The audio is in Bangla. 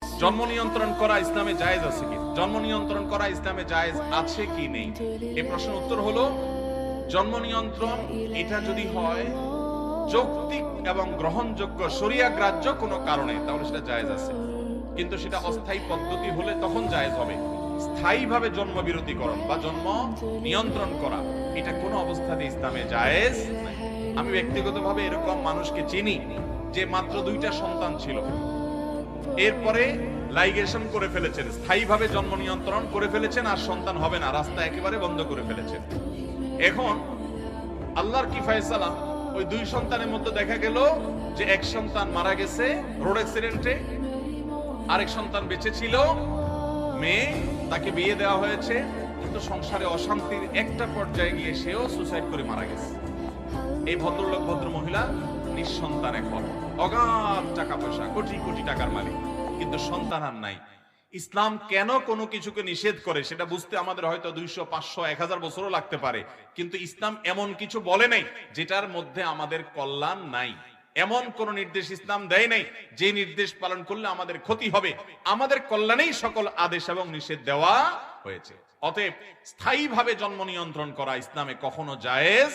জন্ম নিয়ন্ত্রণ করা ইসলামে জায়েজ আছে কি? জন্ম নিয়ন্ত্রণ করা ইসলামে জায়েজ আছে কি নেই? এই প্রশ্নের উত্তর হলো, জন্ম নিয়ন্ত্রণ এটা যদি হয় যৌক্তিক এবং গ্রহণযোগ্য শরিয়া গ্রাহ্য কোনো কারণে, তাহলে সেটা জায়েজ আছে। কিন্তু সেটা অস্থায়ী পদ্ধতি হলে তখন জায়েজ হবে। স্থায়ীভাবে জন্ম বিরতিকরণ বা জন্ম নিয়ন্ত্রণ করা এটা কোনো অবস্থাতে ইসলামে জায়েজ নাই। আমি ব্যক্তিগতভাবে এরকম মানুষকে চিনি যে মাত্র 2টা সন্তান ছিল, এরপরে লাইগেশন করে ফেলেছেন, স্থায়ীভাবে জন্ম নিয়ন্ত্রণ করে ফেলেছেন, আর সন্তান হবে না, রাস্তা একেবারে বন্ধ করে ফেলেছেন। এখন আল্লাহর কি ফয়সালা, ওই 2 সন্তানের মধ্যে দেখা গেল যে এক সন্তান মারা গেছে রোড অ্যাক্সিডেন্টে, আরেক সন্তান বেঁচে ছিল, মেয়ে, তাকে বিয়ে দেওয়া হয়েছে, কিন্তু সংসারে অশান্তির একটা পর্যায়ে গিয়ে সেও সুসাইড করে মারা গেছে। এই ভদ্রলোক ভদ্র মহিলা নিঃসন্তান, এখন অগাধ টাকা পয়সা, কোটি কোটি টাকার মালিক, কিন্তু সন্তান আর নাই। ইসলাম কেন কোনো কিছুকে নিষেধ করে সেটা বুঝতে আমাদের হয়তো 200, 500, 1000 বছরও লাগতে পারে, কিন্তু ইসলাম এমন কিছু বলে নাই যেটার মধ্যে আমাদের কল্যাণ নাই। এমন কোন নির্দেশ ইসলাম দেয় নাই যে নির্দেশ পালন করলে আমাদের ক্ষতি হবে। আমাদের কল্যাণেই সকল আদেশ এবং নিষেধ দেওয়া হয়েছে। অতএব স্থায়ীভাবে জন্ম নিয়ন্ত্রণ করা ইসলামে কখনো জায়েজ